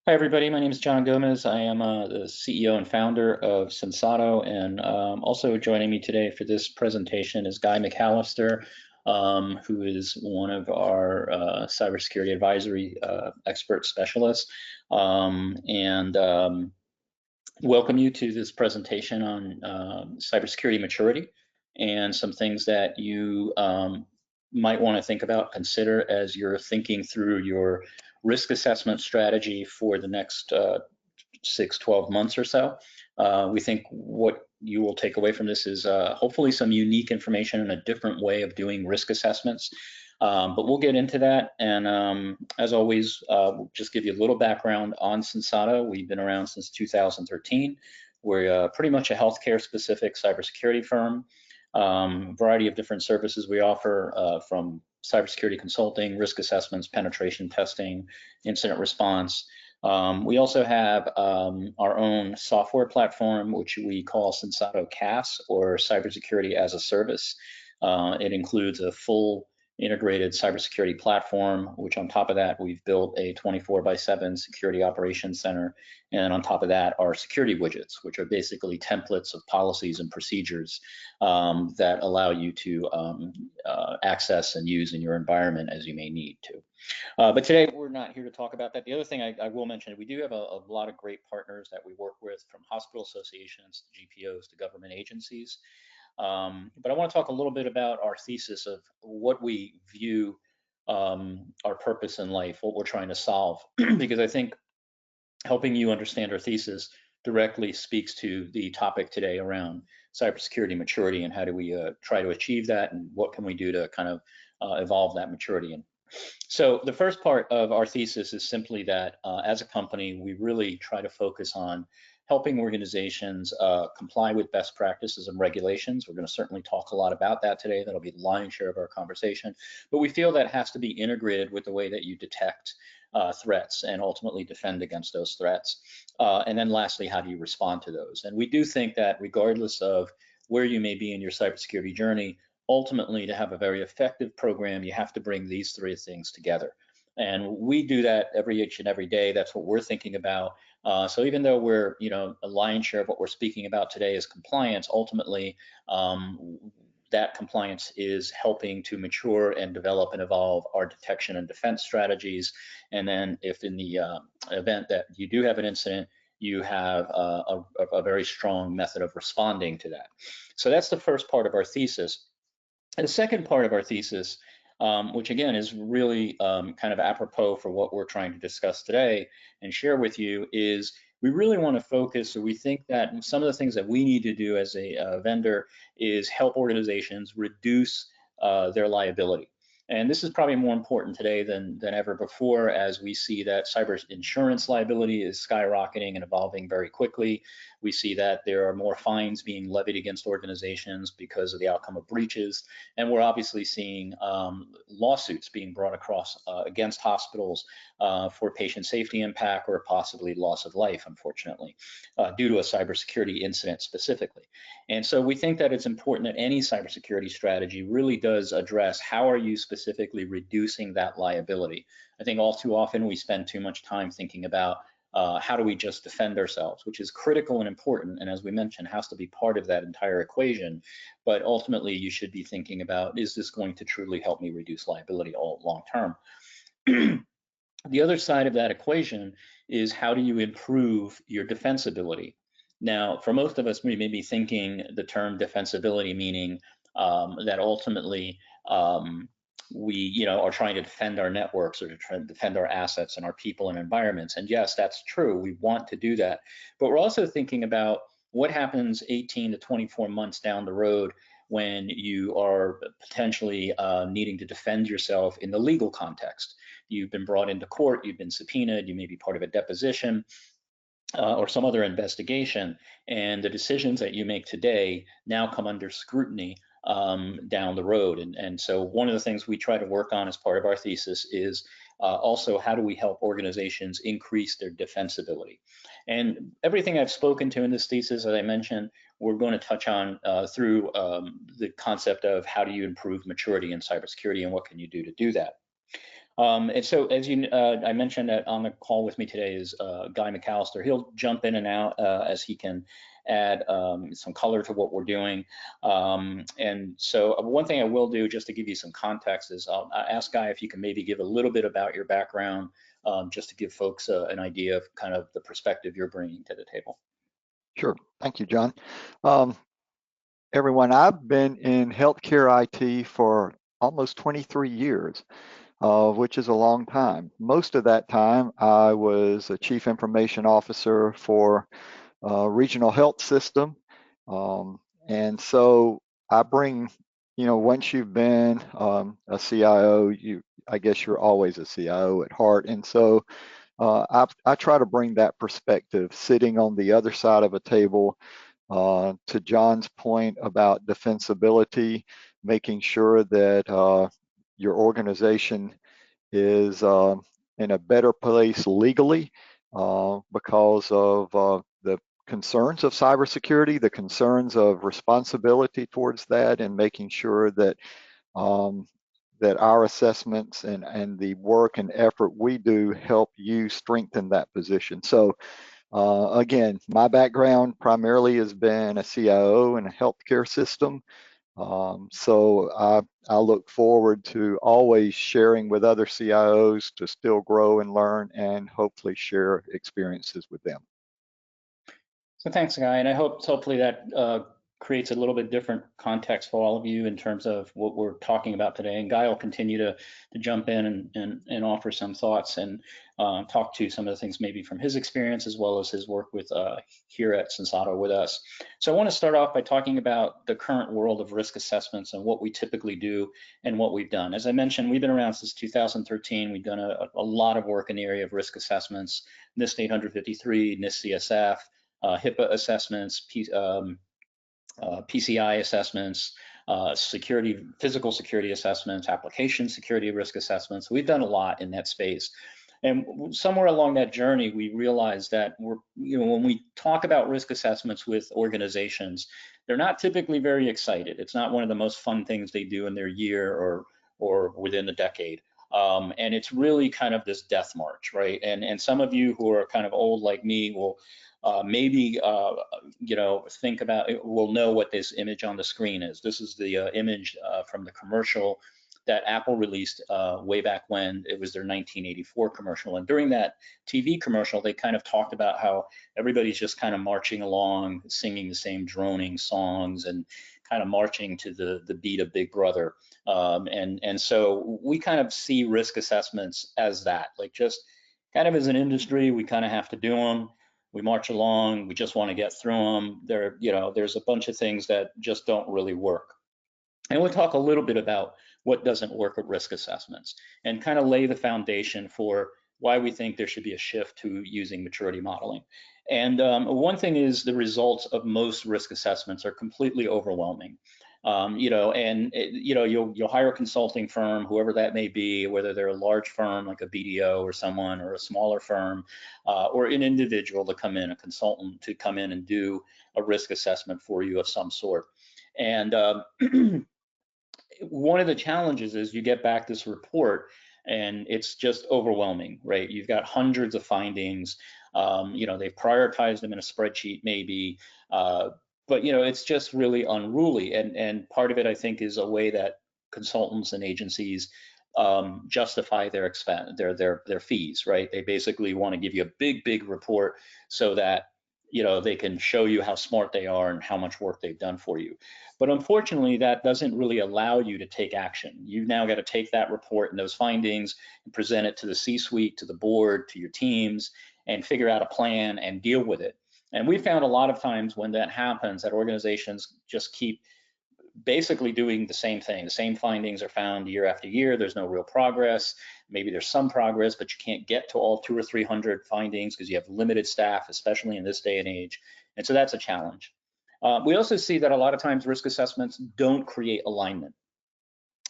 Hi, everybody. My name is John Gomez. I am the CEO and founder of Sensato, and also joining me today for this presentation is Guy McAllister, who is one of our cybersecurity advisory expert specialists. Welcome you to this presentation on cybersecurity maturity and some things that you might want to think about, consider as you're thinking through your risk assessment strategy for the next 6-12 months or so. We think what you will take away from this is hopefully some unique information and a different way of doing risk assessments. But we'll get into that. And as always, we'll just give you a little background on Sensato. We've been around since 2013. We're pretty much a healthcare specific cybersecurity firm. Variety of different services we offer from cybersecurity consulting, risk assessments, penetration testing, incident response. We also have our own software platform, which we call Sensato CAS, or Cybersecurity as a Service. It includes a full integrated cybersecurity platform, which on top of that, we've built a 24/7 security operations center. And on top of that are security widgets, which are basically templates of policies and procedures that allow you to access and use in your environment as you may need to. But today we're not here to talk about that. The other thing I will mention, we do have a lot of great partners that we work with, from hospital associations to GPOs to government agencies. But I want to talk a little bit about our thesis of what we view our purpose in life, what we're trying to solve, because I think helping you understand our thesis directly speaks to the topic today around cybersecurity maturity and how do we try to achieve that, and what can we do to kind of evolve that maturity. And so the first part of our thesis is simply that as a company, we really try to focus on helping organizations comply with best practices and regulations. We're going to certainly talk a lot about that today. That'll be the lion's share of our conversation. But we feel that has to be integrated with the way that you detect threats and ultimately defend against those threats. And then lastly, how do you respond to those? And we do think that regardless of where you may be in your cybersecurity journey, ultimately, to have a very effective program, you have to bring these three things together. And we do that each and every day. That's what we're thinking about. So even though we're, a lion's share of what we're speaking about today is compliance, ultimately, that compliance is helping to mature and develop and evolve our detection and defense strategies. And then if in the event that you do have an incident, you have a very strong method of responding to that. So that's the first part of our thesis. And the second part of our thesis, which again is really kind of apropos for what we're trying to discuss today and share with you, is we really want to focus, or we think that some of the things that we need to do as a vendor is help organizations reduce their liability. And this is probably more important today than ever before, as we see that cyber insurance liability is skyrocketing and evolving very quickly. We see that there are more fines being levied against organizations because of the outcome of breaches. And we're obviously seeing lawsuits being brought across against hospitals for patient safety impact or possibly loss of life, unfortunately, due to a cybersecurity incident specifically. And so we think that it's important that any cybersecurity strategy really does address how are you specifically reducing that liability. I think all too often we spend too much time thinking about how do we just defend ourselves, which is critical and important, and as we mentioned, has to be part of that entire equation. But ultimately, you should be thinking about, is this going to truly help me reduce liability all long term? The other side of that equation is, how do you improve your defensibility? Now, for most of us, we may be thinking the term defensibility meaning that ultimately we are trying to defend our networks or to try to defend our assets and our people and environments. And yes, that's true. We want to do that. But we're also thinking about what happens 18 to 24 months down the road when you are potentially needing to defend yourself in the legal context. You've been brought into court, you've been subpoenaed, you may be part of a deposition or some other investigation, and the decisions that you make today now come under scrutiny down the road. And so one of the things we try to work on as part of our thesis is also, how do we help organizations increase their defensibility? And everything I've spoken to in this thesis, as I mentioned, we're going to touch on through the concept of how do you improve maturity in cybersecurity and what can you do to do that. And so, as I mentioned that on the call with me today is Guy McAllister. He'll jump in and out as he can add some color to what we're doing. And so, one thing I will do, just to give you some context, is I'll ask Guy if you can maybe give a little bit about your background, just to give folks an idea of kind of the perspective you're bringing to the table. Sure. Thank you, John. Everyone, I've been in healthcare IT for almost 23 years. Which is a long time. Most of that time, I was a chief information officer for a regional health system. And so I bring, once you've been a CIO, I guess you're always a CIO at heart. And so I try to bring that perspective, sitting on the other side of a table. To John's point about defensibility, making sure that your organization is in a better place legally because of the concerns of cybersecurity, the concerns of responsibility towards that, and making sure that that our assessments and the work and effort we do help you strengthen that position. So again, my background primarily has been a CIO in a healthcare system. So I look forward to always sharing with other CIOs to still grow and learn and hopefully share experiences with them. So thanks, Guy, and I hope hopefully that creates a little bit different context for all of you in terms of what we're talking about today. And Guy will continue to jump in and offer some thoughts and talk to some of the things maybe from his experience as well as his work with here at Sensata with us. So I want to start off by talking about the current world of risk assessments and what we typically do and what we've done. As I mentioned, we've been around since 2013. We've done a lot of work in the area of risk assessments, NIST 853, NIST CSF, HIPAA assessments, PCI assessments, physical security assessments, application security risk assessments. We've done a lot in that space. And somewhere along that journey, we realized that when we talk about risk assessments with organizations, they're not typically very excited. It's not one of the most fun things they do in their year or within the decade. And it's really kind of this death march, right? And some of you who are kind of old like me will maybe think about it, will know what this image on the screen is. This is the image from the commercial that Apple released way back when. It was their 1984 commercial. And during that TV commercial, they kind of talked about how everybody's just kind of marching along, singing the same droning songs and kind of marching to the beat of Big Brother. And so we kind of see risk assessments as that, like just kind of as an industry, we kind of have to do them. We march along, we just want to get through them. There's a bunch of things that just don't really work. And we'll talk a little bit about what doesn't work with risk assessments and kind of lay the foundation for why we think there should be a shift to using maturity modeling. And one thing is the results of most risk assessments are completely overwhelming. You'll hire a consulting firm, whoever that may be, whether they're a large firm like a BDO or someone, or a smaller firm, or an individual to come in, a consultant to come in and do a risk assessment for you of some sort. And one of the challenges is you get back this report and it's just overwhelming, right? You've got hundreds of findings. They've prioritized them in a spreadsheet maybe, but it's just really unruly. And part of it, I think, is a way that consultants and agencies justify their fees, right? They basically want to give you a big report so that they can show you how smart they are and how much work they've done for you. But unfortunately, that doesn't really allow you to take action. You've now got to take that report and those findings and present it to the C-suite, to the board, to your teams, and figure out a plan and deal with it. And we found a lot of times when that happens, that organizations just keep basically doing the same thing. The same findings are found year after year. There's no real progress. Maybe there's some progress, but you can't get to all 200 or 300 findings because you have limited staff, especially in this day and age. And so that's a challenge. We also see that a lot of times risk assessments don't create alignment,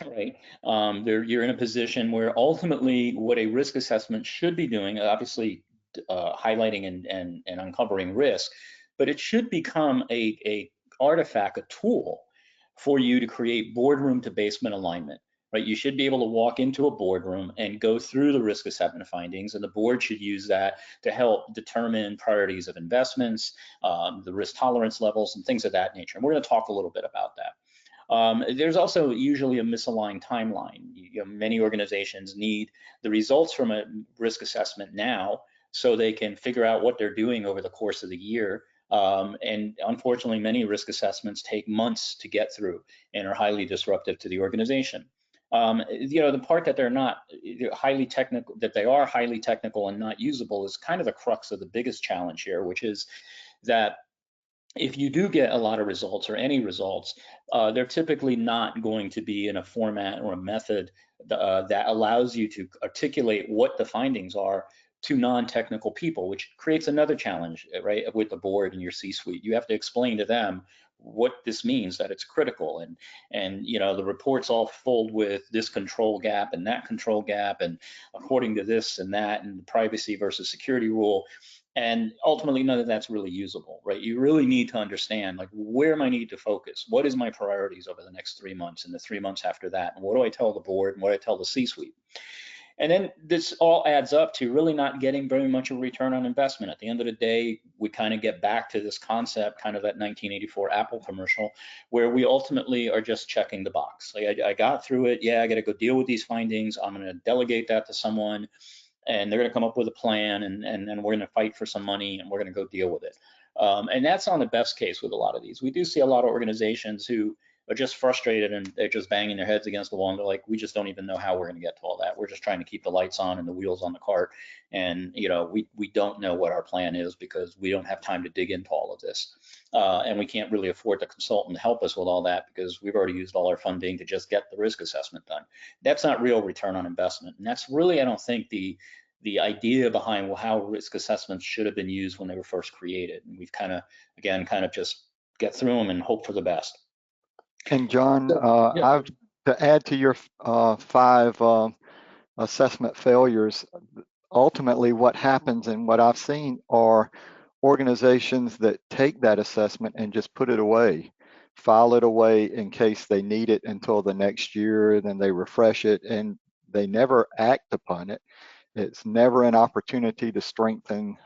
right? You're in a position where ultimately what a risk assessment should be doing, obviously highlighting and uncovering risk, but it should become a artifact, a tool for you to create boardroom to basement alignment, right? You should be able to walk into a boardroom and go through the risk assessment findings, and the board should use that to help determine priorities of investments, the risk tolerance levels, and things of that nature. And we're going to talk a little bit about that. There's also usually a misaligned timeline. Many organizations need the results from a risk assessment now so they can figure out what they're doing over the course of the year. And unfortunately, many risk assessments take months to get through and are highly disruptive to the organization. The part that they're not highly technical, that they are highly technical and not usable, is kind of the crux of the biggest challenge here, which is that if you do get a lot of results or any results, they're typically not going to be in a format or a method that allows you to articulate what the findings are to non-technical people, which creates another challenge, right, with the board and your C-suite. You have to explain to them what this means, that it's critical, and the reports all filled with this control gap and that control gap, and according to this and that, and the privacy versus security rule. And ultimately, none of that's really usable, right? You really need to understand, like, where am I need to focus? What is my priorities over the next 3 months and the 3 months after that? And what do I tell the board and what do I tell the C-suite? And then this all adds up to really not getting very much of a return on investment. At the end of the day, we kind of get back to this concept, kind of that 1984 Apple commercial, where we ultimately are just checking the box. Like, I got through it. Yeah, I got to go deal with these findings. I'm going to delegate that to someone, and they're going to come up with a plan, and we're going to fight for some money, and we're going to go deal with it. And that's on the best case with a lot of these. We do see a lot of organizations who are just frustrated and they're just banging their heads against the wall, and they're like, we just don't even know how we're going to get to all that. We're just trying to keep the lights on and the wheels on the cart, and we don't know what our plan is because we don't have time to dig into all of this, and we can't really afford the consultant to help us with all that because we've already used all our funding to just get the risk assessment done. That's not real return on investment, and that's really, I don't think, the idea behind how risk assessments should have been used when they were first created. And we've kind of just get through them and hope for the best. And John, So, yeah. I've to add to your 5 assessment failures. Ultimately, what happens and what I've seen are organizations that take that assessment and just put it away, file it away in case they need it until the next year, then they refresh it, and they never act upon it. It's never an opportunity to strengthen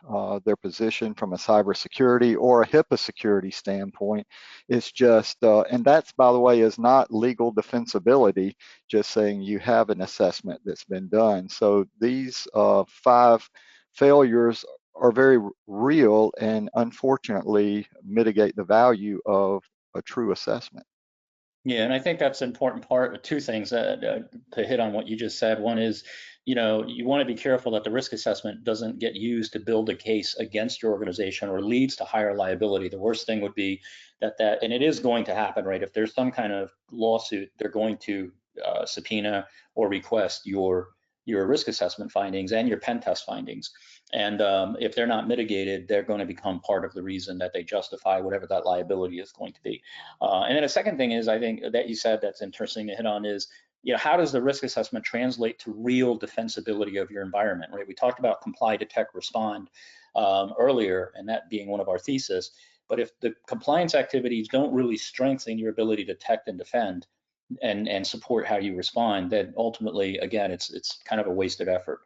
their position from a cybersecurity or a HIPAA security standpoint. It's just, and that's, by the way, is not legal defensibility, just saying you have an assessment that's been done. So these 5 failures are very real and unfortunately mitigate the value of a true assessment. Yeah, and I think that's an important part of 2 things to hit on what you just said. One is, you want to be careful that the risk assessment doesn't get used to build a case against your organization or leads to higher liability. The worst thing would be and it is going to happen, right? If there's some kind of lawsuit, they're going to subpoena or request your risk assessment findings and your pen test findings. And if they're not mitigated, they're going to become part of the reason that they justify whatever that liability is going to be. And then a second thing is, I think that you said that's interesting to hit on is, how does the risk assessment translate to real defensibility of your environment, right? We talked about comply, detect, respond earlier, and that being one of our thesis. But if the compliance activities don't really strengthen your ability to detect and defend and support how you respond, then ultimately, again, it's kind of a wasted effort.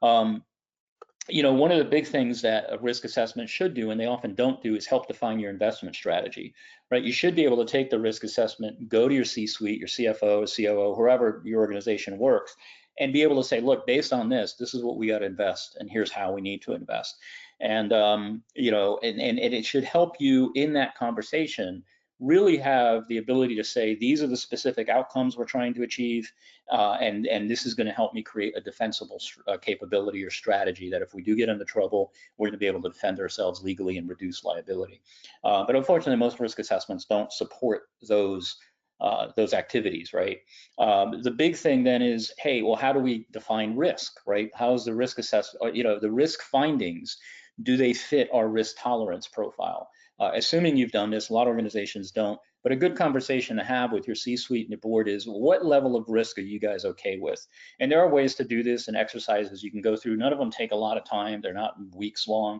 One of the big things that a risk assessment should do, and they often don't do, is help define your investment strategy, right? You should be able to take the risk assessment, go to your C-suite, your CFO, COO, wherever your organization works, and be able to say, look, based on this is what we got to invest, and here's how we need to invest. And and it should help you in that conversation really have the ability to say, these are the specific outcomes we're trying to achieve, and this is going to help me create a defensible capability or strategy that if we do get into trouble, we're going to be able to defend ourselves legally and reduce liability. But unfortunately, most risk assessments don't support those activities, right? The big thing then is, hey, well, how do we define risk, right? How's the risk assessment, the risk findings, do they fit our risk tolerance profile? Assuming you've done this, a lot of organizations don't, but a good conversation to have with your C-suite and your board is, what level of risk are you guys okay with? And there are ways to do this and exercises you can go through. None of them take a lot of time. They're not weeks long.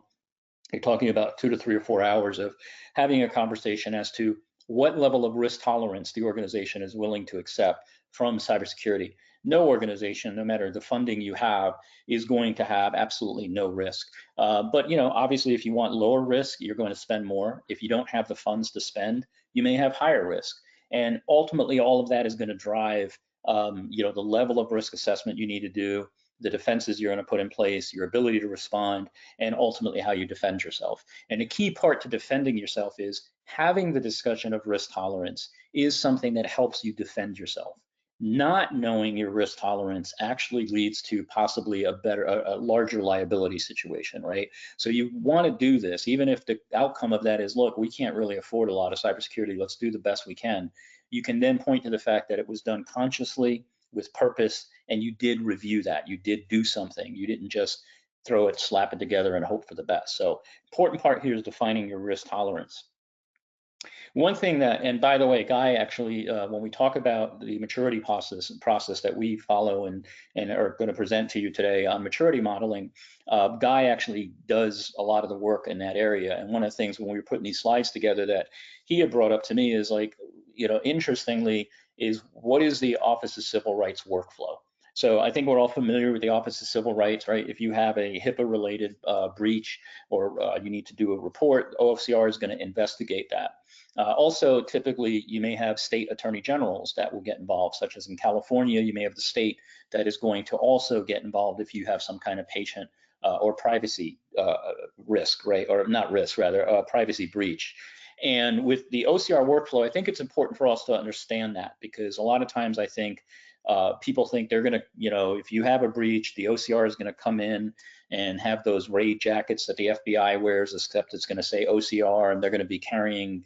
You're talking about 2 to 3 or 4 hours of having a conversation as to what level of risk tolerance the organization is willing to accept from cybersecurity. No organization, no matter the funding you have, is going to have absolutely no risk. But obviously, if you want lower risk, you're going to spend more. If you don't have the funds to spend, you may have higher risk. And ultimately, all of that is going to drive, the level of risk assessment you need to do, the defenses you're going to put in place, your ability to respond, and ultimately how you defend yourself. And a key part to defending yourself is having the discussion of risk tolerance is something that helps you defend yourself. Not knowing your risk tolerance actually leads to possibly a larger liability situation, right? So you want to do this, even if the outcome of that is, look, we can't really afford a lot of cybersecurity, let's do the best we can. You can then point to the fact that it was done consciously, with purpose, and you did review that. You did do something. You didn't just throw it, slap it together, and hope for the best. So important part here is defining your risk tolerance. One thing that, and by the way, Guy actually, when we talk about the maturity process that we follow and are going to present to you today on maturity modeling, Guy actually does a lot of the work in that area. And one of the things when we were putting these slides together that he had brought up to me is, like, interestingly, is what is the Office of Civil Rights workflow? So I think we're all familiar with the Office of Civil Rights, right? If you have a HIPAA-related breach, or you need to do a report, OFCR is going to investigate that. Also, typically, you may have state attorney generals that will get involved, such as in California, you may have the state that is going to also get involved if you have some kind of patient or privacy risk, right? Or not risk, rather, privacy breach. And with the OCR workflow, I think it's important for us to understand that, because a lot of times I think people think they're going to, if you have a breach, the OCR is going to come in and have those raid jackets that the FBI wears, except it's going to say OCR, and they're going to be carrying,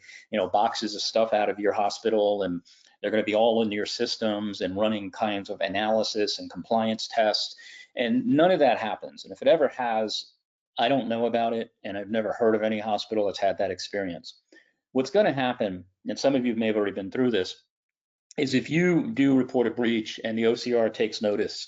boxes of stuff out of your hospital, and they're going to be all into your systems and running kinds of analysis and compliance tests. And none of that happens. And if it ever has, I don't know about it, and I've never heard of any hospital that's had that experience. What's going to happen, and some of you may have already been through this, is if you do report a breach and the OCR takes notice,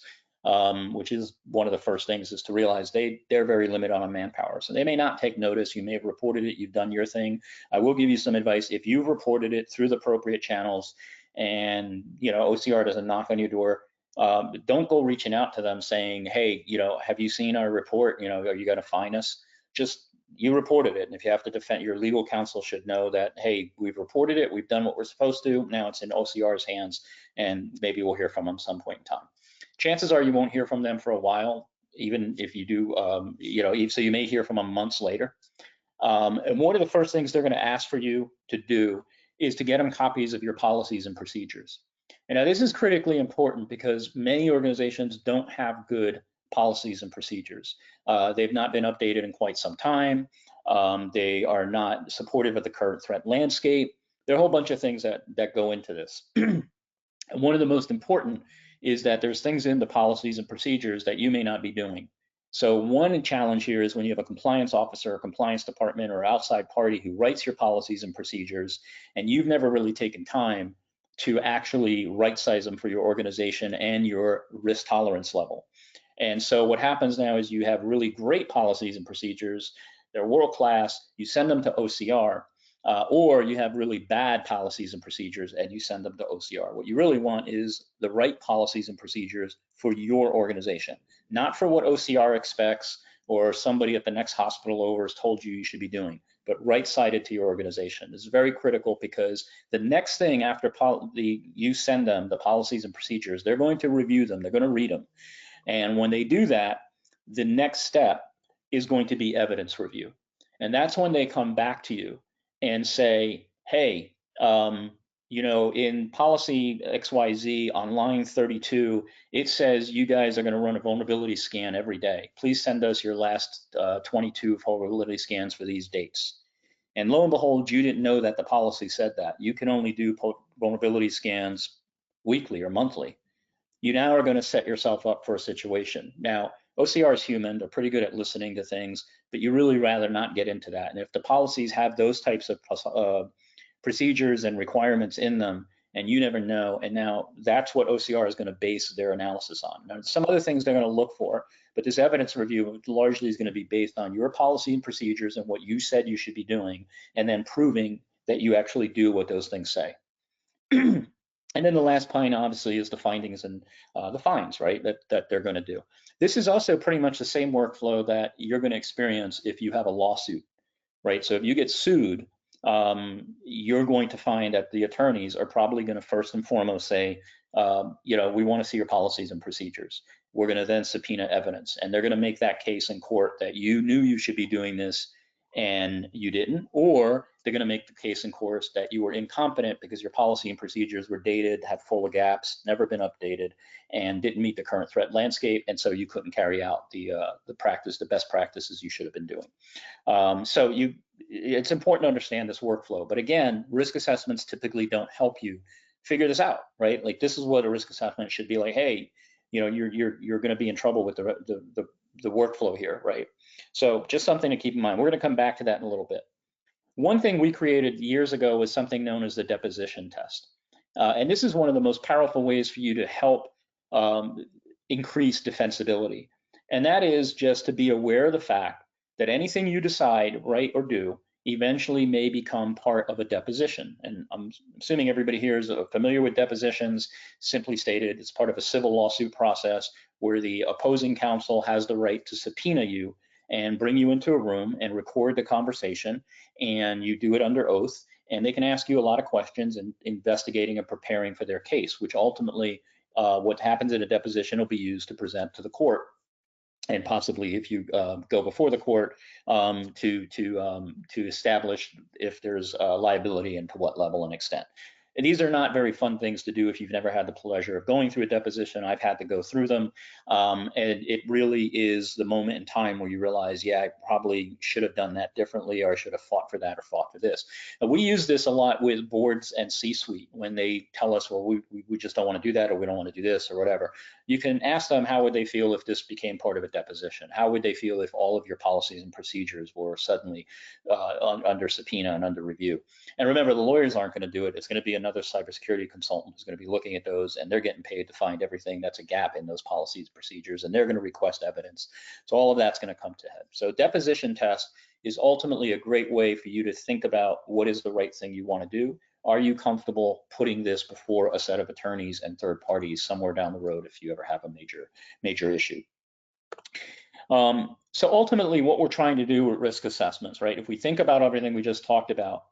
which is one of the first things, is to realize they're very limited on manpower. So they may not take notice. You may have reported it, you've done your thing. I will give you some advice. If you've reported it through the appropriate channels and OCR doesn't knock on your door, don't go reaching out to them saying, hey, have you seen our report? Are you going to fine us? Just, you reported it, and if you have to defend, your legal counsel should know that, hey, we've reported it, we've done what we're supposed to, now it's in OCR's hands, and maybe we'll hear from them some point in time. Chances are you won't hear from them for a while, even if you do, so you may hear from them months later. And one of the first things they're going to ask for you to do is to get them copies of your policies and procedures. And now this is critically important because many organizations don't have good policies and procedures. They've not been updated in quite some time. They are not supportive of the current threat landscape. There are a whole bunch of things that go into this. And one of the most important is that there's things in the policies and procedures that you may not be doing. So one challenge here is when you have a compliance officer, a compliance department, or outside party who writes your policies and procedures, and you've never really taken time to actually right-size them for your organization and your risk tolerance level. And so what happens now is you have really great policies and procedures, they're world-class, you send them to OCR, or you have really bad policies and procedures and you send them to OCR. What you really want is the right policies and procedures for your organization, not for what OCR expects or somebody at the next hospital over has told you should be doing, but right-sided to your organization. This is very critical because the next thing after you send them the policies and procedures, they're going to review them, they're going to read them. And when they do that, the next step is going to be evidence review. And that's when they come back to you and say, hey, in policy XYZ on line 32, it says you guys are going to run a vulnerability scan every day. Please send us your last 22 vulnerability scans for these dates. And lo and behold, you didn't know that the policy said that. You can only do vulnerability scans weekly or monthly. You now are going to set yourself up for a situation. Now, OCR is human, they're pretty good at listening to things, but you really rather not get into that. And if the policies have those types of procedures and requirements in them, and you never know, and now that's what OCR is going to base their analysis on. Now, some other things they're going to look for, but this evidence review largely is going to be based on your policy and procedures and what you said you should be doing, and then proving that you actually do what those things say. And then the last point, obviously, is the findings and the fines, right, that they're going to do. This is also pretty much the same workflow that you're going to experience if you have a lawsuit, right? So if you get sued, you're going to find that the attorneys are probably going to first and foremost say, we want to see your policies and procedures. We're going to then subpoena evidence, and they're going to make that case in court that you knew you should be doing this and you didn't, or they're going to make the case in court that you were incompetent because your policy and procedures were dated, had full of gaps, never been updated, and didn't meet the current threat landscape, and so you couldn't carry out the best practices you should have been doing. It's important to understand this workflow. But again, risk assessments typically don't help you figure this out, right? Like, this is what a risk assessment should be like. Hey, you're going to be in trouble with the workflow here, right? So just something to keep in mind. We're going to come back to that in a little bit. One thing we created years ago was something known as the deposition test. And this is one of the most powerful ways for you to help increase defensibility. And that is just to be aware of the fact that anything you decide, write, or do eventually may become part of a deposition. And I'm assuming everybody here is familiar with depositions. Simply stated, it's part of a civil lawsuit process where the opposing counsel has the right to subpoena you and bring you into a room and record the conversation, and you do it under oath, and they can ask you a lot of questions in investigating and preparing for their case, which ultimately what happens in a deposition will be used to present to the court, and possibly, if you go before the court, to establish if there's liability and to what level and extent. And these are not very fun things to do if you've never had the pleasure of going through a deposition. I've had to go through them, and it really is the moment in time where you realize, yeah, I probably should have done that differently, or I should have fought for that or fought for this. And we use this a lot with boards and C-suite when they tell us, well, we just don't want to do that, or we don't want to do this, or whatever. You can ask them, how would they feel if this became part of a deposition? How would they feel if all of your policies and procedures were suddenly under subpoena and under review? And remember, the lawyers aren't going to do it. It's going to be another cybersecurity consultant who's going to be looking at those, and they're getting paid to find everything that's a gap in those policies, procedures, and they're going to request evidence. So all of that's going to come to head. So deposition test is ultimately a great way for you to think about what is the right thing you want to do. Are you comfortable putting this before a set of attorneys and third parties somewhere down the road if you ever have a major issue? So ultimately, what we're trying to do with risk assessments, right? If we think about everything we just talked about,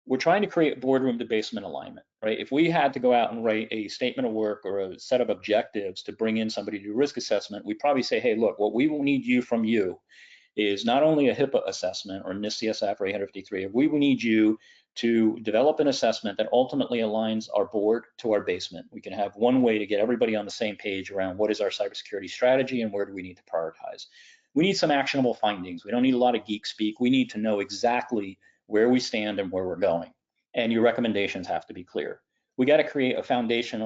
we're trying to create boardroom to basement alignment, right? If we had to go out and write a statement of work or a set of objectives to bring in somebody to do risk assessment, we'd probably say, hey, look, what we will need you from you is not only a HIPAA assessment or NIST CSF or 853, we will need you to develop an assessment that ultimately aligns our board to our basement. We can have one way to get everybody on the same page around what is our cybersecurity strategy and where do we need to prioritize. We need some actionable findings. We don't need a lot of geek speak. We need to know exactly where we stand and where we're going. And your recommendations have to be clear. We got to create a foundation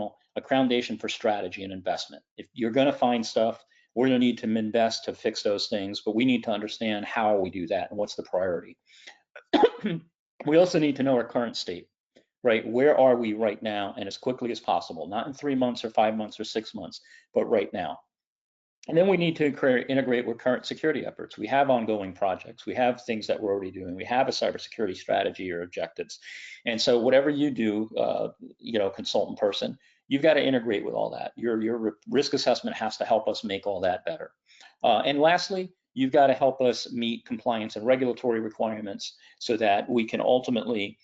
for strategy and investment. If you're going to find stuff, we're going to need to invest to fix those things, but we need to understand how we do that and what's the priority. We also need to know our current state, right? Where are we right now, and as quickly as possible, not in 3 months or 5 months or 6 months, but right now. And then we need to integrate with current security efforts. We have ongoing projects. We have things that we're already doing. We have a cybersecurity strategy or objectives. And so whatever you do, consultant person, you've got to integrate with all that. Your risk assessment has to help us make all that better. And lastly, you've got to help us meet compliance and regulatory requirements so that we can ultimately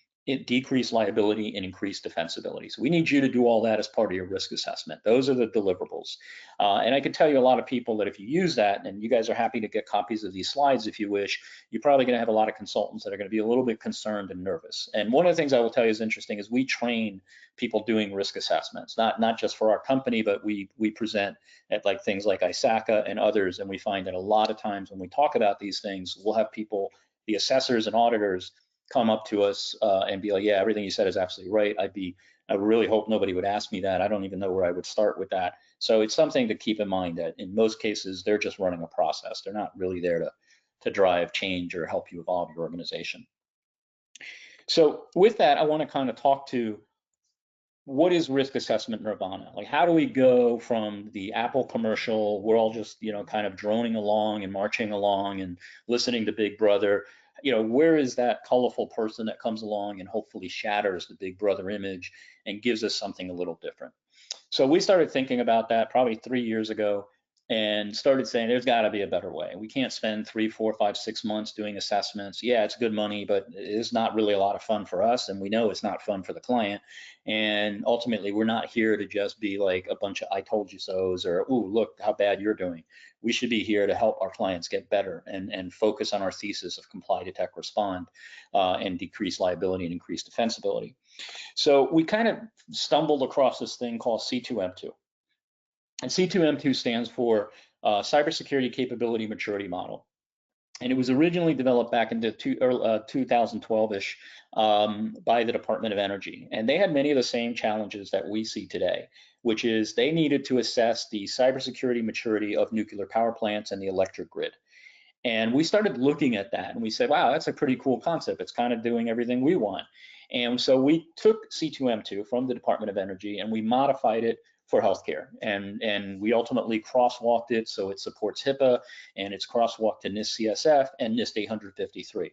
decrease liability and increase defensibility. So we need you to do all that as part of your risk assessment. Those are the deliverables. And I can tell you a lot of people that if you use that, and you guys are happy to get copies of these slides if you wish, you're probably going to have a lot of consultants that are going to be a little bit concerned and nervous. And one of the things I will tell you is interesting is we train people doing risk assessments, not just for our company, but we present at like things like ISACA and others. And we find that a lot of times when we talk about these things, we'll have people, the assessors and auditors, come up to us and be like, yeah, everything you said is absolutely right. I really hope nobody would ask me that. I don't even know where I would start with that. So it's something to keep in mind that in most cases, they're just running a process. They're not really there to drive change or help you evolve your organization. So with that, I want to kind of talk to what is risk assessment Nirvana? Like, how do we go from the Apple commercial, we're all just, kind of droning along and marching along and listening to Big Brother, where is that colorful person that comes along and hopefully shatters the big brother image and gives us something a little different. So we started thinking about that probably 3 years ago and started saying there's got to be a better way. We can't spend 3, 4, 5, 6 months doing assessments. Yeah, it's good money, but it's not really a lot of fun for us, and we know it's not fun for the client. And ultimately, we're not here to just be like a bunch of "I told you so's" or "Ooh, look how bad you're doing." We should be here to help our clients get better and focus on our thesis of comply, detect, respond, and decrease liability and increase defensibility. So we kind of stumbled across this thing called C2M2. And C2M2 stands for Cybersecurity Capability Maturity Model. And it was originally developed back into 2012-ish by the Department of Energy. And they had many of the same challenges that we see today, which is they needed to assess the cybersecurity maturity of nuclear power plants and the electric grid. And we started looking at that and we said, wow, that's a pretty cool concept. It's kind of doing everything we want. And so we took C2M2 from the Department of Energy and we modified it for healthcare. And we ultimately crosswalked it so it supports HIPAA and it's crosswalked to NIST CSF and NIST 853.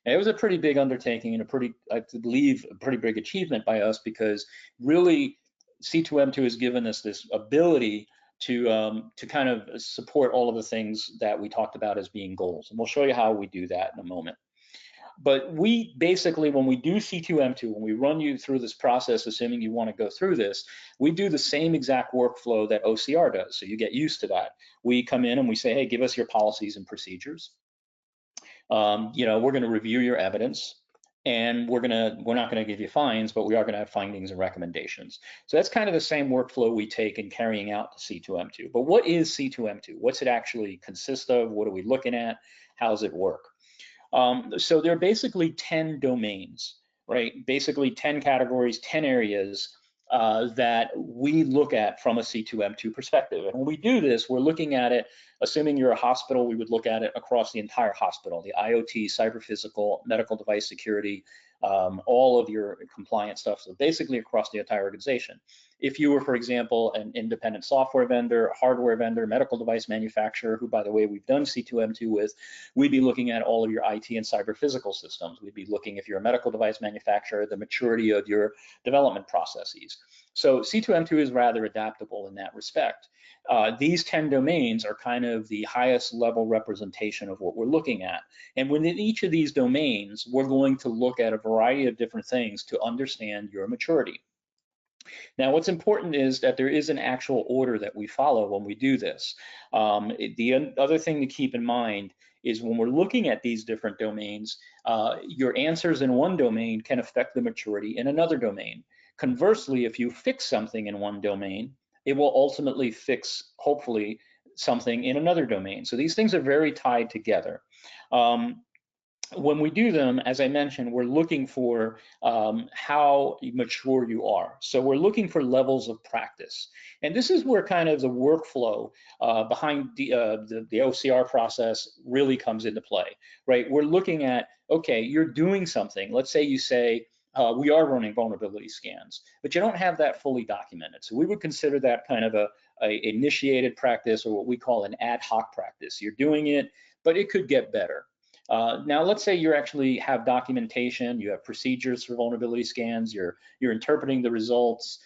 And it was a pretty big undertaking and I believe, a pretty big achievement by us because really C2M2 has given us this ability to kind of support all of the things that we talked about as being goals. And we'll show you how we do that in a moment. But we basically, when we do C2M2, when we run you through this process, assuming you want to go through this, we do the same exact workflow that OCR does. So you get used to that. We come in and we say, hey, give us your policies and procedures. We're going to review your evidence. And we're not going to give you fines, but we are going to have findings and recommendations. So that's kind of the same workflow we take in carrying out the C2M2. But what is C2M2? What's it actually consist of? What are we looking at? How does it work? So there are basically 10 domains, right? Basically 10 categories, 10 areas that we look at from a C2M2 perspective. And when we do this, we're looking at it, assuming you're a hospital, we would look at it across the entire hospital, the IoT, cyber physical, medical device security, all of your compliance stuff. So basically across the entire organization. If you were, for example, an independent software vendor, hardware vendor, medical device manufacturer, who, by the way, we've done C2M2 with, we'd be looking at all of your IT and cyber physical systems. We'd be looking, if you're a medical device manufacturer, the maturity of your development processes. So C2M2 is rather adaptable in that respect. These 10 domains are kind of the highest level representation of what we're looking at. And within each of these domains, we're going to look at a variety of different things to understand your maturity. Now, what's important is that there is an actual order that we follow when we do this. The other thing to keep in mind is when we're looking at these different domains, your answers in one domain can affect the maturity in another domain. Conversely, if you fix something in one domain, it will ultimately fix, hopefully, something in another domain. So these things are very tied together. When we do them, as I mentioned, we're looking for how mature you are. So we're looking for levels of practice. And this is where kind of the workflow behind the OCR process really comes into play, right? We're looking at, okay, you're doing something. Let's say you say, we are running vulnerability scans, but you don't have that fully documented. So we would consider that kind of a initiated practice, or what we call an ad hoc practice. You're doing it, but it could get better. Now, let's say you actually have documentation, you have procedures for vulnerability scans, you're interpreting the results.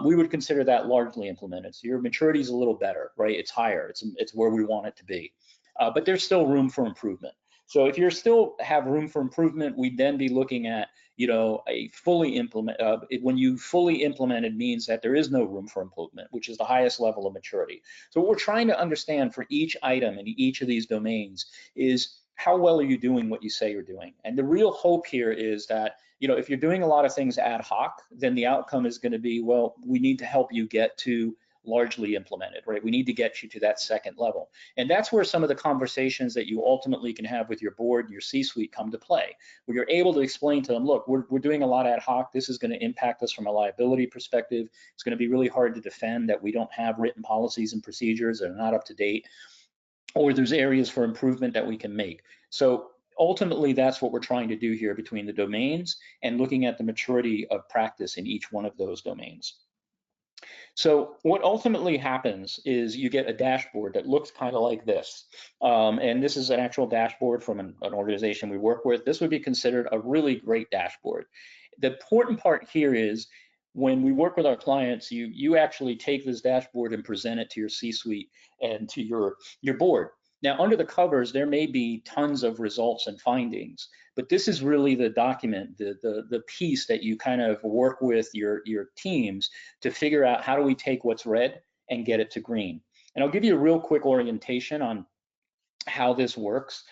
We would consider that largely implemented. So your maturity is a little better, right? It's higher, it's where we want it to be. But there's still room for improvement. So if you still have room for improvement, we'd then be looking at, a fully implement. When you fully implemented means that there is no room for improvement, which is the highest level of maturity. So what we're trying to understand for each item in each of these domains is, how well are you doing what you say you're doing? And the real hope here is that, if you're doing a lot of things ad hoc, then the outcome is going to be, well, we need to help you get to largely implemented, right? We need to get you to that second level. And that's where some of the conversations that you ultimately can have with your board and your C-suite come to play, where you're able to explain to them, look, we're doing a lot ad hoc. This is going to impact us from a liability perspective. It's going to be really hard to defend that we don't have written policies and procedures that are not up to date, or there's areas for improvement that we can make. So ultimately, that's what we're trying to do here between the domains and looking at the maturity of practice in each one of those domains. So what ultimately happens is you get a dashboard that looks kind of like this. And this is an actual dashboard from an organization we work with. This would be considered a really great dashboard. The important part here is when we work with our clients, you actually take this dashboard and present it to your C-suite and to your board. Now, under the covers, there may be tons of results and findings, but this is really the document, the piece that you kind of work with your teams to figure out how do we take what's red and get it to green. And I'll give you a real quick orientation on how this works.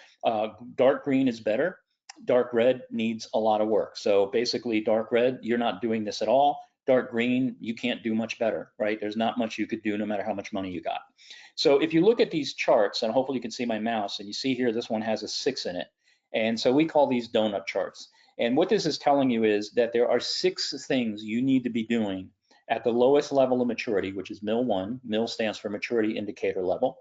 Dark green is better. Dark red needs a lot of work. So basically dark red, you're not doing this at all. Dark green, you can't do much better, right? There's not much you could do no matter how much money you got. So if you look at these charts, and hopefully you can see my mouse, and you see here, this one has a 6 in it. And so we call these donut charts. And what this is telling you is that there are 6 things you need to be doing at the lowest level of maturity, which is MIL 1. MIL stands for maturity indicator level.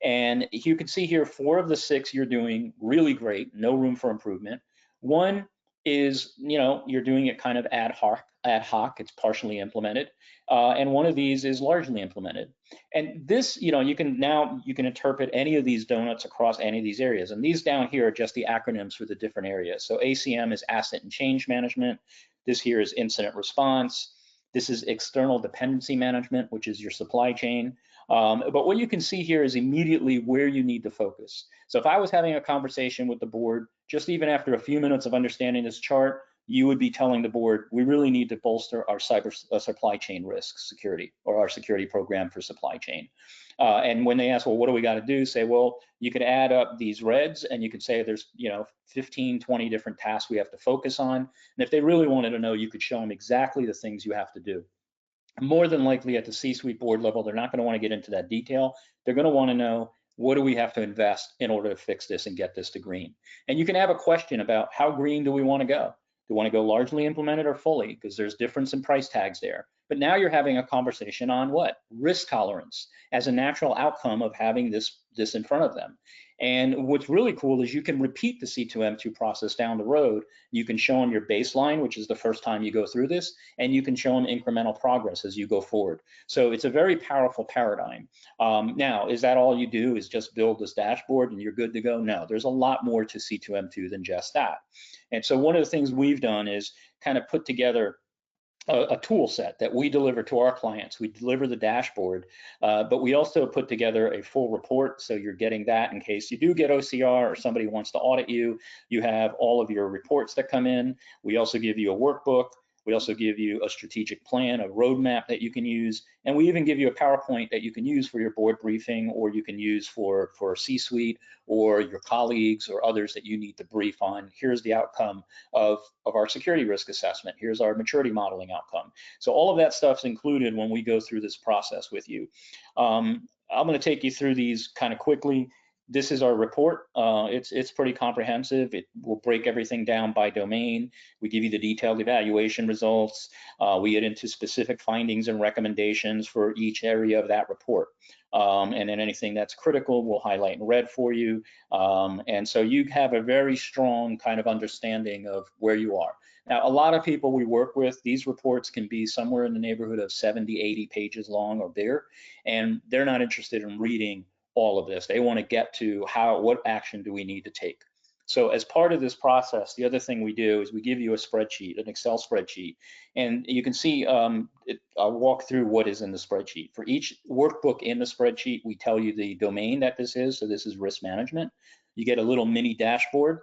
And you can see here, 4 of the 6 you're doing really great, no room for improvement. 1 is, you're doing it kind of ad hoc, it's partially implemented. And 1 of these is largely implemented. And this, you can interpret any of these donuts across any of these areas. And these down here are just the acronyms for the different areas. So ACM is asset and change management. This here is incident response. This is external dependency management, which is your supply chain. But what you can see here is immediately where you need to focus. So if I was having a conversation with the board, just even after a few minutes of understanding this chart, you would be telling the board, we really need to bolster our supply chain risk security, or our security program for supply chain. And when they ask, well, what do we got to do? Say, well, you could add up these reds and you could say there's 15, 20 different tasks we have to focus on. And if they really wanted to know, you could show them exactly the things you have to do. More than likely at the C-suite board level, they're not going to want to get into that detail. They're going to want to know, what do we have to invest in order to fix this and get this to green? And you can have a question about how green do we want to go? Do we want to go largely implemented or fully? Because there's difference in price tags there. But now you're having a conversation on what? Risk tolerance as a natural outcome of having this in front of them. And what's really cool is you can repeat the C2M2 process down the road. You can show them your baseline, which is the first time you go through this, and you can show them incremental progress as you go forward. So it's a very powerful paradigm. Now, is that all you do, is just build this dashboard and you're good to go? No, there's a lot more to C2M2 than just that. And so one of the things we've done is kind of put together a tool set that we deliver to our clients. We deliver the dashboard, but we also put together a full report. So you're getting that in case you do get OCR or somebody wants to audit you. You have all of your reports that come in. We also give you a workbook. We also give you a strategic plan, a roadmap that you can use, and we even give you a PowerPoint that you can use for your board briefing, or you can use for C-suite or your colleagues or others that you need to brief on. Here's the outcome of our security risk assessment. Here's our maturity modeling outcome. So all of that stuff's included when we go through this process with you. I'm going to take you through these kind of quickly. This is our report. It's pretty comprehensive. It will break everything down by domain. We give you the detailed evaluation results. We get into specific findings and recommendations for each area of that report. And then anything that's critical, we'll highlight in red for you. And so you have a very strong kind of understanding of where you are. Now, a lot of people we work with, these reports can be somewhere in the neighborhood of 70, 80 pages long or bigger, and they're not interested in reading all of this. They want to get to what action do we need to take. So as part of this process, the other thing we do is we give you a spreadsheet, an Excel spreadsheet, and you can see, I'll walk through what is in the spreadsheet. For each workbook in the spreadsheet, we tell you the domain that this is. So this is risk management. You get a little mini dashboard.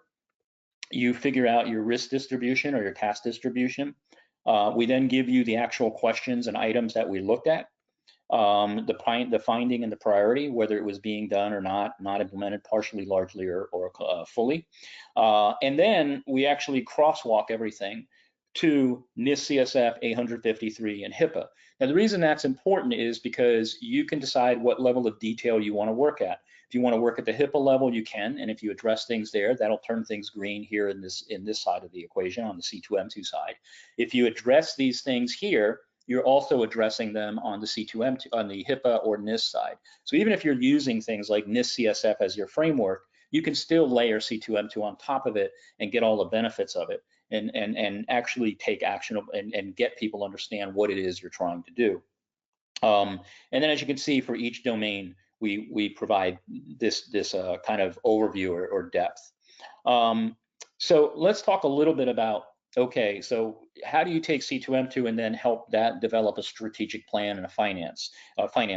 You figure out your risk distribution or your task distribution. We then give you the actual questions and items that we looked at. The finding and the priority, whether it was being done or not implemented, partially, largely, or fully. And then we actually crosswalk everything to NIST CSF 853 and HIPAA. Now, the reason that's important is because you can decide what level of detail you want to work at. If you want to work at the HIPAA level, you can, and if you address things there, that'll turn things green here in this side of the equation, on the C2M2 side. If you address these things here, you're also addressing them on the C2M2, on the HIPAA or NIST side. So even if you're using things like NIST CSF as your framework, you can still layer C2M2 on top of it and get all the benefits of it, and actually take action and get people understand what it is you're trying to do. And then as you can see, for each domain, we provide this kind of overview or depth. So let's talk a little bit about, okay, so how do you take C2M2 and then help that develop a strategic plan and a finance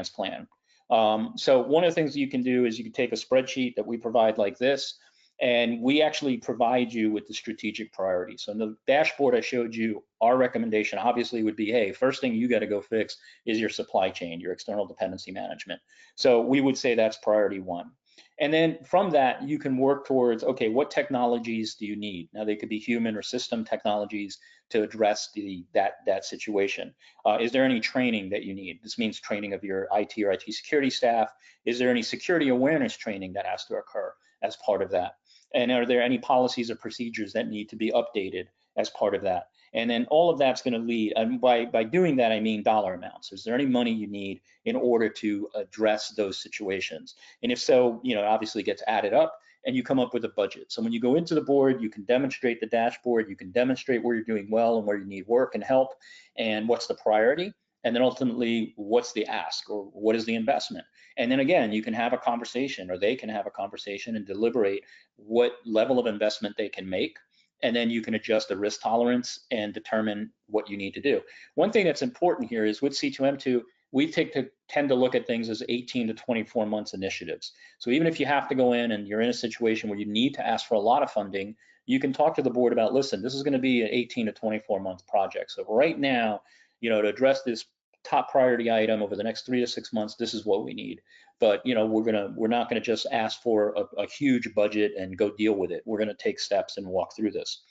plan? So one of the things you can do is you can take a spreadsheet that we provide like this, and we actually provide you with the strategic priorities. So in the dashboard I showed you, our recommendation obviously would be, hey, first thing you got to go fix is your supply chain, your external dependency management. So we would say that's priority one. And then from that, you can work towards, okay, what technologies do you need? Now, they could be human or system technologies to address that situation. Is there any training that you need? This means training of your IT or IT security staff. Is there any security awareness training that has to occur as part of that? And are there any policies or procedures that need to be updated as part of that? And then all of that's going to lead, and by doing that, I mean dollar amounts. Is there any money you need in order to address those situations? And if so, obviously it gets added up and you come up with a budget. So when you go into the board, you can demonstrate the dashboard, you can demonstrate where you're doing well and where you need work and help, and what's the priority. And then ultimately, what's the ask, or what is the investment? And then again, you can have a conversation, or they can have a conversation and deliberate what level of investment they can make, and then you can adjust the risk tolerance and determine what you need to do. One thing that's important here is with C2M2, we tend to look at things as 18 to 24 months initiatives. So even if you have to go in and you're in a situation where you need to ask for a lot of funding, you can talk to the board about, listen, this is going to be an 18 to 24 month project. So right now, to address this top priority item over the next 3 to 6 months, this is what we need. But we're not going to just ask for a huge budget and go deal with it. We're going to take steps and walk through this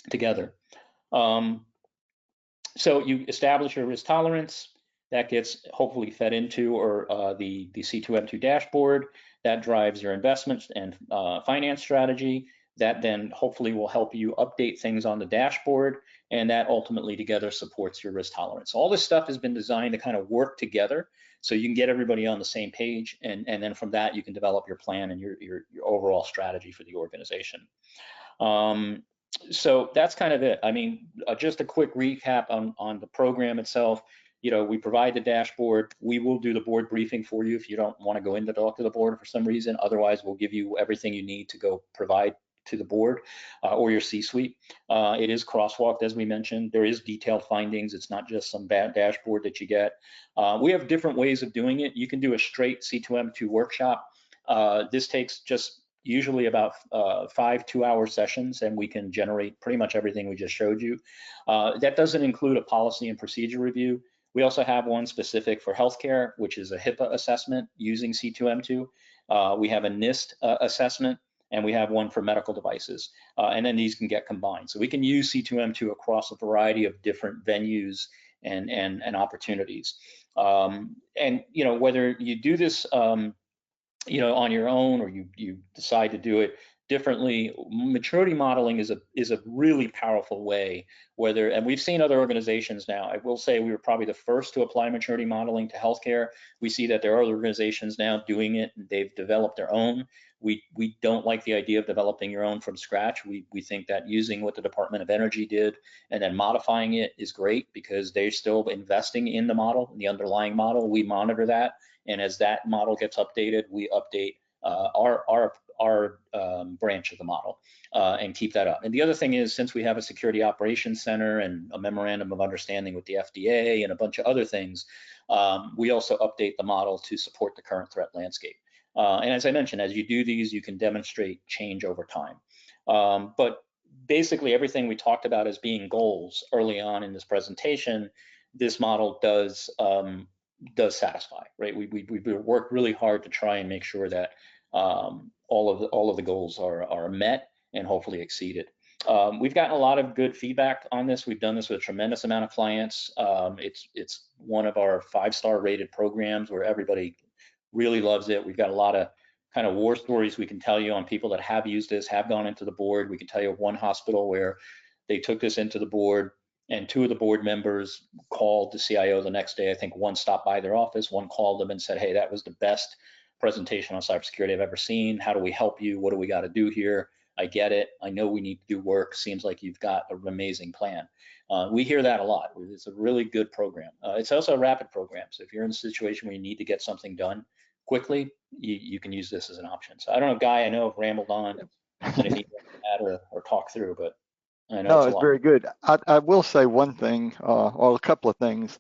together. So you establish your risk tolerance. That gets hopefully fed into the C2M2 dashboard. That drives your investment and finance strategy. That then hopefully will help you update things on the dashboard, and that ultimately together supports your risk tolerance. All this stuff has been designed to kind of work together so you can get everybody on the same page, and then from that you can develop your plan and your overall strategy for the organization. So that's kind of it. I mean, just a quick recap on the program itself. We provide the dashboard. We will do the board briefing for you if you don't want to go in to talk to the board for some reason. Otherwise, we'll give you everything you need to go provide to the board or your C-suite. It is crosswalked, as we mentioned. There is detailed findings. It's not just some bad dashboard that you get. We have different ways of doing it. You can do a straight C2M2 workshop. This takes just usually about 5 2-hour sessions, and we can generate pretty much everything we just showed you. That doesn't include a policy and procedure review. We also have one specific for healthcare, which is a HIPAA assessment using C2M2. We have a NIST assessment, and we have one for medical devices. And then these can get combined. So we can use C2M2 across a variety of different venues and opportunities. And whether you do this on your own or you decide to do it differently, maturity modeling is a really powerful way. And we've seen other organizations now. I will say we were probably the first to apply maturity modeling to healthcare. We see that there are other organizations now doing it, and they've developed their own. We don't like the idea of developing your own from scratch. We think that using what the Department of Energy did and then modifying it is great, because they're still investing in the model, in the underlying model. We monitor that, and as that model gets updated, we update our branch of the model and keep that up. And the other thing is, since we have a security operations center and a memorandum of understanding with the FDA and a bunch of other things, we also update the model to support the current threat landscape. And as I mentioned, as you do these, you can demonstrate change over time. But basically everything we talked about as being goals early on in this presentation, this model does satisfy, right? We work really hard to try and make sure that all of the goals are met and hopefully exceeded. We've gotten a lot of good feedback on this. We've done this with a tremendous amount of clients. It's one of our 5-star rated programs where everybody really loves it. We've got a lot of kind of war stories we can tell you on people that have used this, have gone into the board. We can tell you of one hospital where they took this into the board, and 2 of the board members called the CIO the next day. I think one stopped by their office, one called them and said, hey, that was the best presentation on cybersecurity I've ever seen. How do we help you? What do we got to do here? I get it. I know we need to do work. Seems like you've got an amazing plan. We hear that a lot. It's a really good program. It's also a rapid program. So if you're in a situation where you need to get something done quickly, you can use this as an option. So I don't know, Guy, I know I've rambled on. Anything you want to add or talk through, but I know No, it's a it's lot. very good. I will say one thing, or a couple of things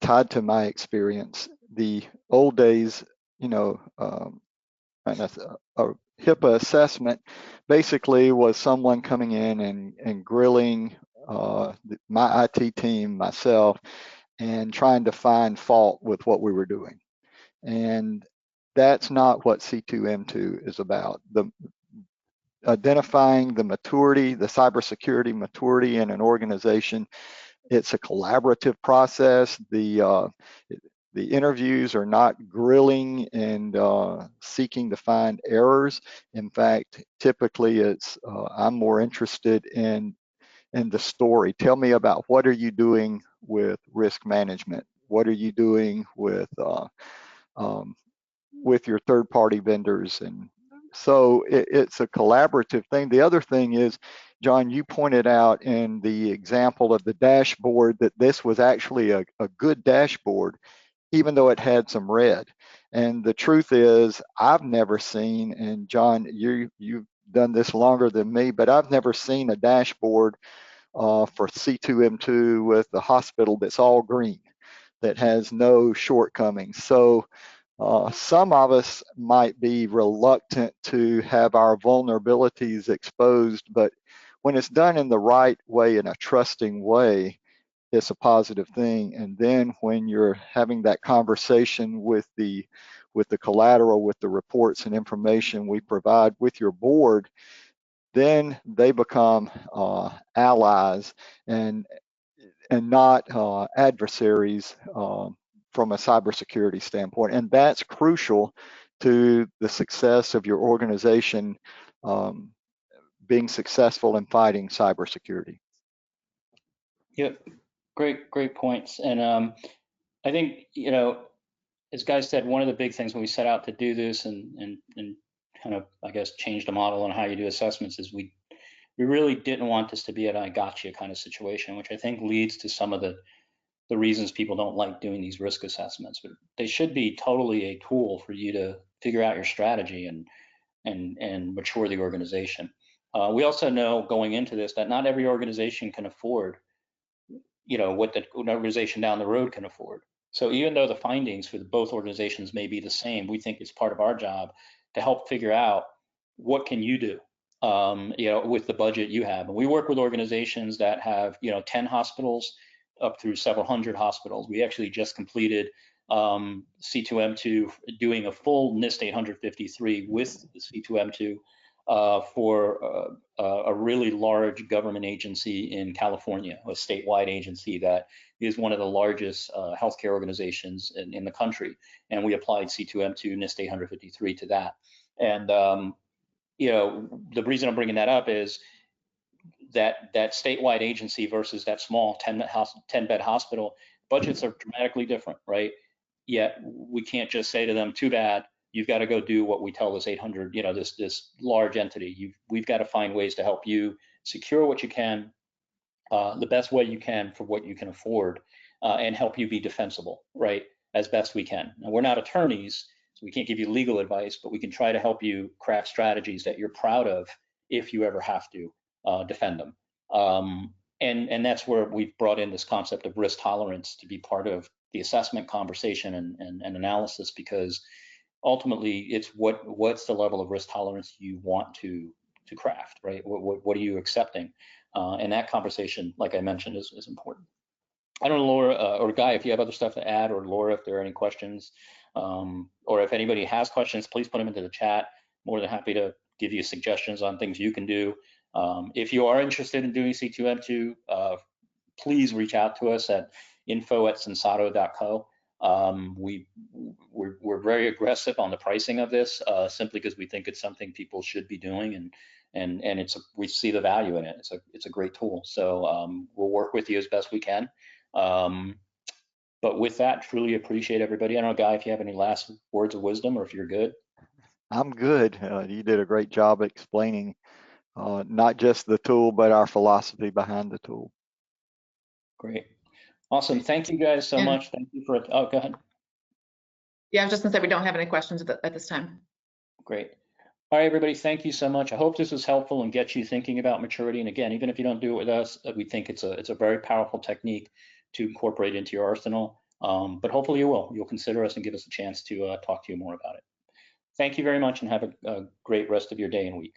tied to my experience. The old days, you know, and a HIPAA assessment basically was someone coming in and grilling my IT team, myself, and trying to find fault with what we were doing. And that's not what C2M2 is about. The identifying the maturity, the cybersecurity maturity in an organization. It's a collaborative process. The interviews are not grilling and seeking to find errors. In fact, typically it's I'm more interested in the story. Tell me about what are you doing with risk management? What are you doing um, with your third-party vendors? And so it's a collaborative thing. The other thing is, John, you pointed out in the example of the dashboard that this was actually a good dashboard, even though it had some red. And the truth is, I've never seen, and John, you've done this longer than me, but I've never seen a dashboard for C2M2 with the hospital that's all green, that has no shortcomings. So some of us might be reluctant to have our vulnerabilities exposed, but when it's done in the right way, in a trusting way, it's a positive thing. And then when you're having that conversation with the collateral, with the reports and information we provide with your board, then they become allies and not adversaries from a cybersecurity standpoint. And that's crucial to the success of your organization um, being successful in fighting cybersecurity. Yep, great points. And I think, as Guy said, one of the big things when we set out to do this and kind of, I guess, change the model on how you do assessments is we really didn't want this to be an I gotcha kind of situation, which I think leads to some of the reasons people don't like doing these risk assessments. But they should be totally a tool for you to figure out your strategy and mature the organization. We also know going into this that not every organization can afford, what the organization down the road can afford. So even though the findings for both organizations may be the same, we think it's part of our job to help figure out what can you do, with the budget you have. And we work with organizations that have, 10 hospitals up through several hundred hospitals. We actually just completed C2M2 doing a full NIST 853 with the C2M2 for a really large government agency in California, a statewide agency that is one of the largest healthcare organizations in the country. And we applied C2M2 NIST 853 to that. And the reason I'm bringing that up is that statewide agency versus that small 10 bed hospital, budgets are dramatically different, right? Yet we can't just say to them, too bad, you've got to go do what we tell this 800, this large entity. We've got to find ways to help you secure what you can, the best way you can for what you can afford, and help you be defensible, right, as best we can. Now, we're not attorneys, so we can't give you legal advice, but we can try to help you craft strategies that you're proud of if you ever have to defend them. And that's where we've brought in this concept of risk tolerance to be part of the assessment conversation and analysis, because ultimately it's what's the level of risk tolerance you want to craft, right? What are you accepting? And that conversation, like I mentioned, is important. I don't know, Laura or Guy, if you have other stuff to add, or Laura, if there are any questions, or if anybody has questions, please put them into the chat. More than happy to give you suggestions on things you can do. If you are interested in doing C2M2, please reach out to us at info@sensato.co. We're very aggressive on the pricing of this, simply because we think it's something people should be doing, and we see the value in it. It's a great tool. So we'll work with you as best we can. But with that, truly appreciate everybody. I don't know, Guy, if you have any last words of wisdom or if you're good. I'm good. You did a great job explaining not just the tool, but our philosophy behind the tool. Great. Awesome. Thank you guys so And much. Thank you for, oh, go ahead. yeah, I was just gonna say we don't have any questions at this time. Great. All right, everybody, thank you so much. I hope this was helpful and gets you thinking about maturity. And again, even if you don't do it with us, we think it's a very powerful technique to incorporate into your arsenal. But hopefully you will. You'll consider us and give us a chance to talk to you more about it. Thank you very much and have a great rest of your day and week.